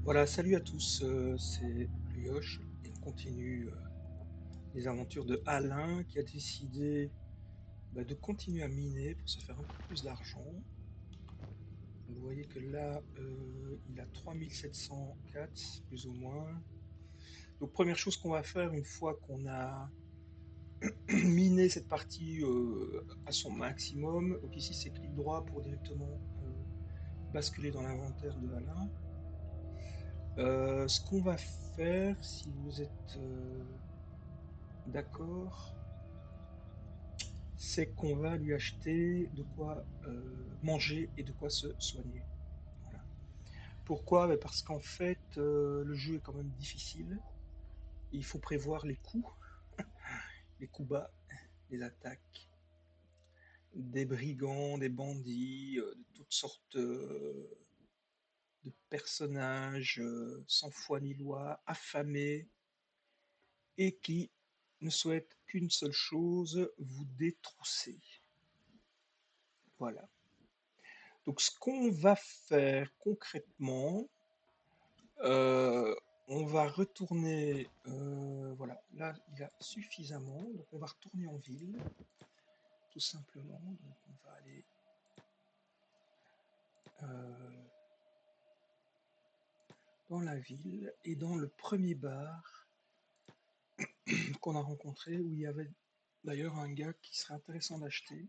Voilà, salut à tous, c'est Rioche et on continue les aventures de Alain qui a décidé de continuer à miner pour se faire un peu plus d'argent. Vous voyez que là, il a 3704 plus ou moins. Donc première chose qu'on va faire une fois qu'on a miné cette partie à son maximum, donc ici c'est clic droit pour directement basculer dans l'inventaire de Alain. Ce qu'on va faire, si vous êtes d'accord, c'est qu'on va lui acheter de quoi manger et de quoi se soigner. Voilà. Pourquoi? Parce qu'en fait, le jeu est quand même difficile. Il faut prévoir les coups bas, les attaques, des brigands, des bandits, de toutes sortes de personnages sans foi ni loi, affamés, et qui ne souhaitent qu'une seule chose, vous détrousser. Voilà. Donc ce qu'on va faire concrètement, euh, on va retourner, voilà, là il a suffisamment, donc on va retourner en ville, tout simplement. Donc on va aller euh, dans la ville et dans le premier bar qu'on a rencontré, où il y avait d'ailleurs un gars qui serait intéressant d'acheter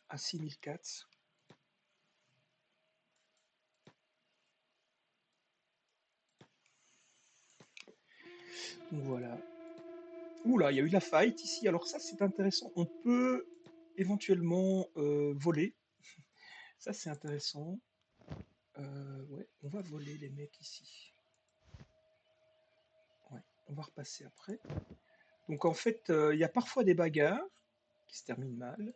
à 6004. Donc voilà. Oula, il y a eu la fight ici. Alors ça, c'est intéressant. On peut éventuellement voler. Ça, c'est intéressant. Ouais, on va voler les mecs ici. Ouais, on va repasser après. Donc en fait, il y a parfois des bagarres qui se terminent mal.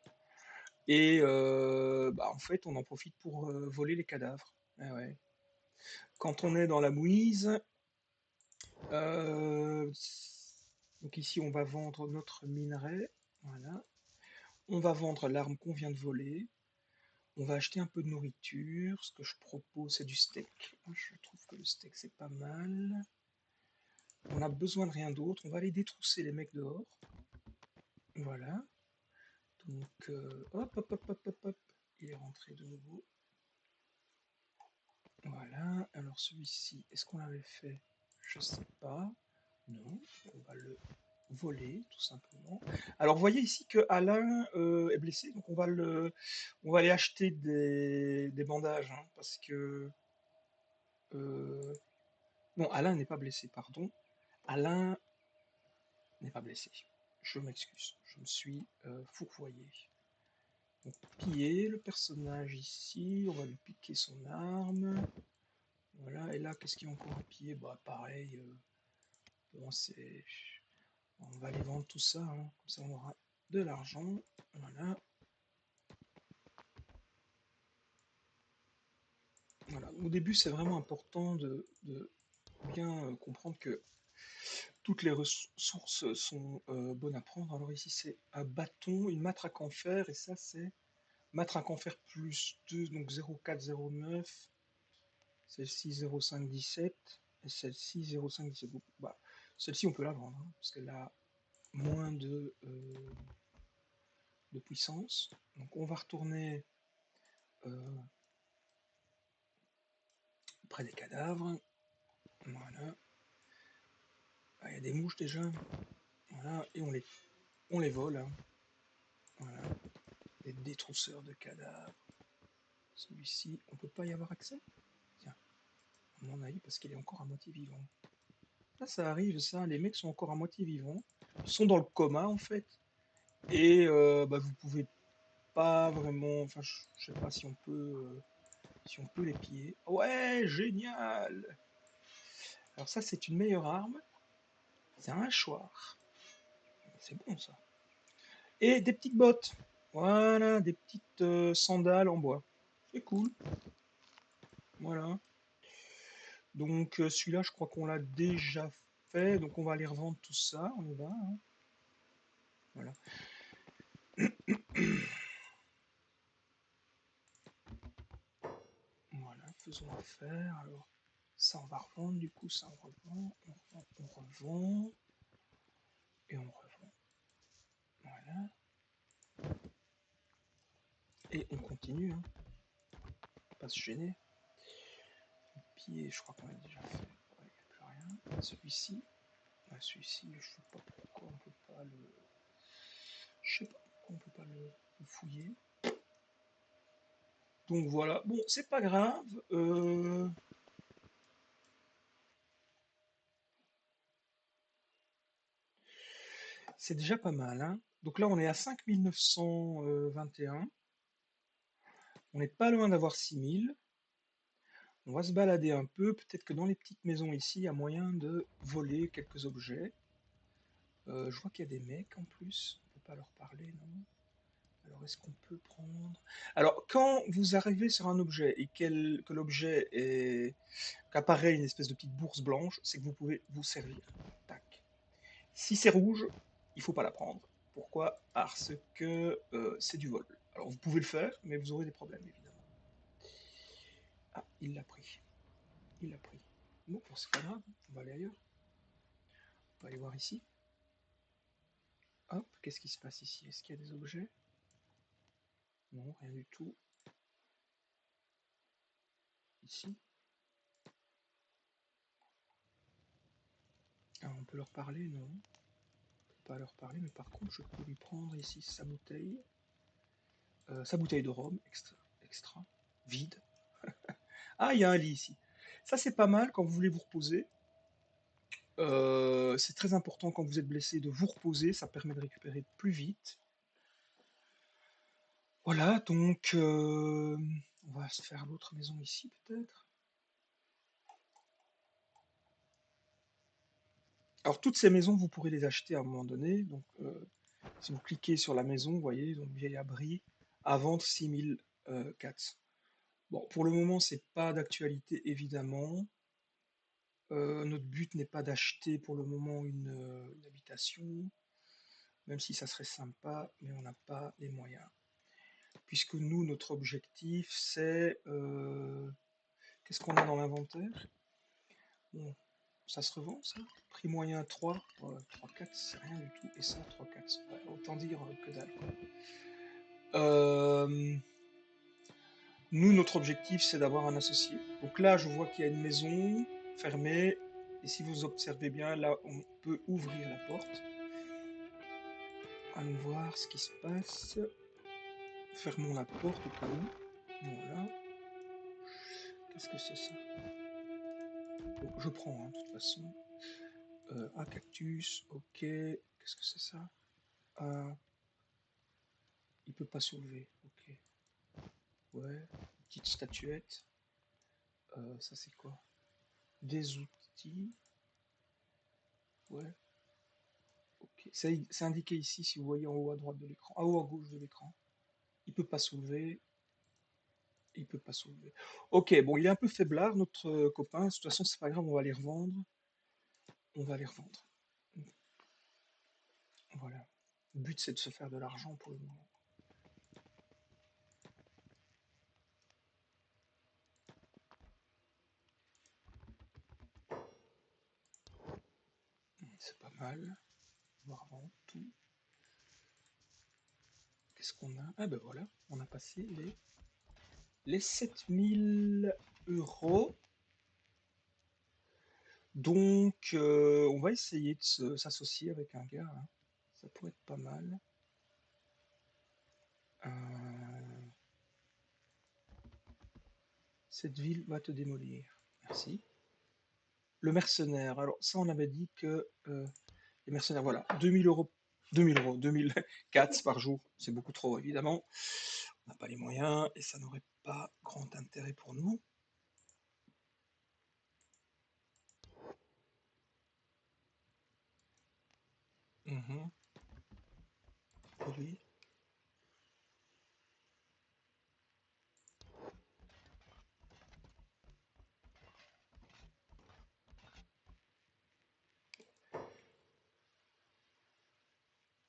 Et en fait, on en profite pour voler les cadavres. Ah ouais. Quand on est dans la mouise, euh, donc ici, on va vendre notre minerai. Voilà. On va vendre l'arme qu'on vient de voler. On va acheter un peu de nourriture. Ce que je propose, c'est du steak. Je trouve que le steak, c'est pas mal. On a besoin de rien d'autre. On va aller détrousser les mecs dehors. Voilà. Donc, hop, hop, hop, hop, hop, hop. Il est rentré de nouveau. Voilà. Alors, celui-ci, est-ce qu'on l'avait fait? Je sais pas. Non. On va le voler, tout simplement. Alors, vous voyez ici que Alain est blessé. Donc, on va aller acheter des bandages. Hein, parce que. euh, non, Alain n'est pas blessé, pardon. Alain n'est pas blessé. Je m'excuse. Je me suis fourvoyé. Donc, piller le personnage ici, on va lui piquer son arme. Voilà, et là, qu'est-ce qu'il y a encore à piller? Bah, pareil, bon, on va aller vendre tout ça, hein. Comme ça on aura de l'argent. Voilà. Voilà. Au début, c'est vraiment important de bien comprendre que toutes les ressources sont bonnes à prendre. Alors ici, c'est un bâton, une matraque en fer, et ça, c'est matraque en fer plus 2, donc 0409. Celle-ci 0,517 et celle-ci 0,517. Bah, celle-ci on peut la vendre hein, parce qu'elle a moins de puissance. Donc on va retourner euh, près des cadavres. Voilà. Ah, il y a des mouches déjà. Voilà. Et on les vole. Hein. Voilà. Des détrousseurs de cadavres. Celui-ci, on peut pas y avoir accès. Tiens, à mon avis, parce qu'il est encore à moitié vivant. Là, ça arrive, ça. Les mecs sont encore à moitié vivants. Ils sont dans le coma, en fait. Et vous pouvez pas vraiment. Enfin, je sais pas si on peut les piller. Ouais, génial. Alors ça, c'est une meilleure arme. C'est un hachoir. C'est bon ça. Et des petites bottes. Voilà, des petites sandales en bois. C'est cool. Voilà. Donc celui-là, je crois qu'on l'a déjà fait. Donc on va aller revendre tout ça. On y va. Hein. Voilà. Voilà, faisons affaire. Alors, Ça, on va revendre, du coup, ça, on revend, on revend, et on revend. Voilà. Et on continue, hein. Pas se gêner. Pied, je crois qu'on l'a déjà fait. Il n'y a plus rien. Celui-ci, celui-ci, je sais pas pourquoi on peut pas le. Je sais pas pourquoi on peut pas le fouiller. Donc voilà. Bon, c'est pas grave. C'est déjà pas mal, hein. Donc là, on est à 5921. On n'est pas loin d'avoir 6000. On va se balader un peu. Peut-être que dans les petites maisons ici, il y a moyen de voler quelques objets. Je vois qu'il y a des mecs en plus. On peut pas leur parler, non? Alors, est-ce qu'on peut prendre... Alors, quand vous arrivez sur un objet et que l'objet est... qu'apparaît une espèce de petite bourse blanche, c'est que vous pouvez vous servir. Tac. Si c'est rouge, il faut pas la prendre. Pourquoi? Parce que c'est du vol. Alors, vous pouvez le faire, mais vous aurez des problèmes, évidemment. Ah, il l'a pris. Il l'a pris. Bon, c'est pas grave, on va aller ailleurs. On va aller voir ici. Hop, qu'est-ce qui se passe ici? Est-ce qu'il y a des objets? Non, rien du tout. Ici. Alors, on peut leur parler? Non. On peut pas leur parler, mais par contre, je peux lui prendre ici sa bouteille de rhum, extra, vide. Ah, il y a un lit ici. Ça, c'est pas mal quand vous voulez vous reposer. C'est très important quand vous êtes blessé de vous reposer, ça permet de récupérer plus vite. Voilà, donc on va se faire l'autre maison ici peut-être. Alors toutes ces maisons, vous pourrez les acheter à un moment donné. Donc si vous cliquez sur la maison, vous voyez, donc vieil abri, à vendre 6004. Bon, pour le moment, c'est pas d'actualité évidemment. Notre but n'est pas d'acheter pour le moment une habitation, même si ça serait sympa, mais on n'a pas les moyens. Puisque nous, notre objectif, c'est... qu'est-ce qu'on a dans l'inventaire? Bon, ça se revend, ça? Prix moyen 3, 3-4, c'est rien du tout. Et ça, 3-4, ouais, autant dire que dalle, quoi. Nous, notre objectif, c'est d'avoir un associé. Donc là, je vois qu'il y a une maison fermée. Et si vous observez bien, là, on peut ouvrir la porte. Allons voir ce qui se passe. Fermons la porte au cas où. Voilà. Qu'est-ce que c'est ça? Bon, je prends, hein, de toute façon. Un cactus, ok. Qu'est-ce que c'est ça? Il peut pas soulever, ok. Ouais. Petite statuette. Ça c'est quoi? Des outils. Ouais. Ok. C'est indiqué ici si vous voyez en haut à droite de l'écran. En haut à gauche de l'écran. Il peut pas soulever. Il peut pas soulever. Ok, bon, il est un peu faiblard, notre copain. De toute façon, c'est pas grave, on va les revendre. On va les revendre. Voilà. Le but, c'est de se faire de l'argent pour le moment. C'est pas mal. On va revendre tout. Qu'est-ce qu'on a? Ah ben voilà, on a passé les 7000 €. Donc, on va essayer de s'associer avec un gars, hein. Ça pourrait être pas mal. Cette ville va te démolir. Merci. Le mercenaire. Alors, ça, on avait dit que les mercenaires, voilà, 2000 €. 2000 €, 2004 par jour, c'est beaucoup trop, évidemment. On n'a pas les moyens et ça n'aurait pas grand intérêt pour nous. Mhm. Produit.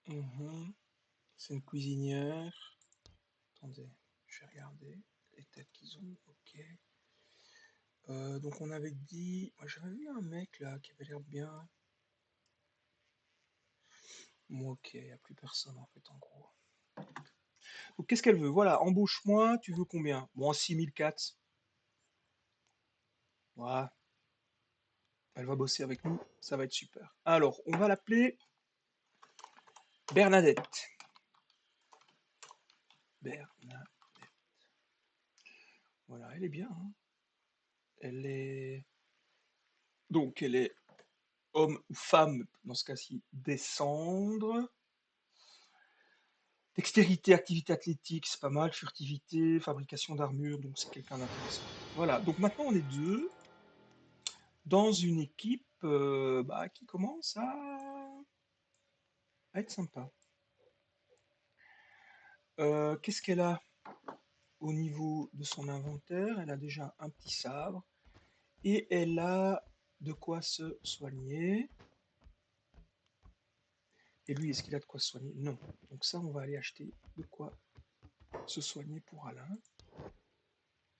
Mhm. C'est une cuisinière. Attendez, je vais regarder les têtes qu'ils ont. Ok. Donc on avait dit... Moi j'avais vu un mec là qui avait l'air bien. Bon, ok, il n'y a plus personne en fait en gros. Donc qu'est-ce qu'elle veut? Voilà, embauche-moi, tu veux combien? Bon, 6004. Voilà, elle va bosser avec nous, ça va être super. Alors, on va l'appeler Bernadette. Bernadette. Voilà, elle est bien, hein. Elle est... Donc, elle est homme ou femme, dans ce cas-ci, descendre. Dextérité, activité athlétique, c'est pas mal. Furtivité, fabrication d'armure, donc c'est quelqu'un d'intéressant. Voilà, donc maintenant on est deux dans une équipe qui commence à être sympa. Qu'est-ce qu'elle a au niveau de son inventaire? Elle a déjà un petit sabre et elle a de quoi se soigner. Et lui, est-ce qu'il a de quoi se soigner? Non. Donc ça, on va aller acheter de quoi se soigner pour Alain.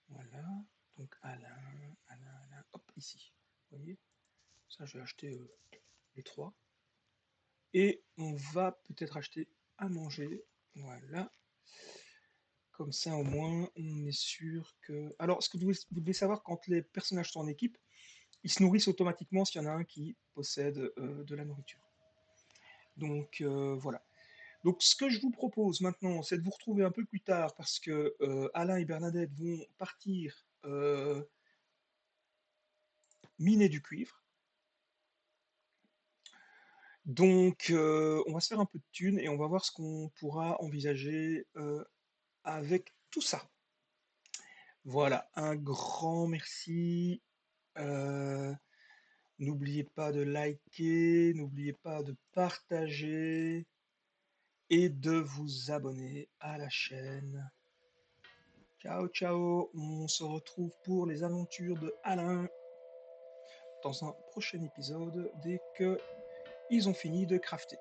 Voilà. Donc Alain, hop, ici. Vous voyez? Ça, je vais acheter les trois. Et on va peut-être acheter à manger. Voilà. Comme ça, au moins, on est sûr que... Alors, ce que vous devez savoir, quand les personnages sont en équipe, ils se nourrissent automatiquement s'il y en a un qui possède de la nourriture. Donc, voilà. Donc, ce que je vous propose maintenant, c'est de vous retrouver un peu plus tard parce que Alain et Bernadette vont partir miner du cuivre. Donc, on va se faire un peu de thunes et on va voir ce qu'on pourra envisager avec tout ça. Voilà, un grand merci. Euh, N'oubliez pas de liker, n'oubliez pas de partager et de vous abonner à la chaîne. Ciao, ciao. On se retrouve pour les aventures de Alain dans un prochain épisode dès que ils ont fini de crafter.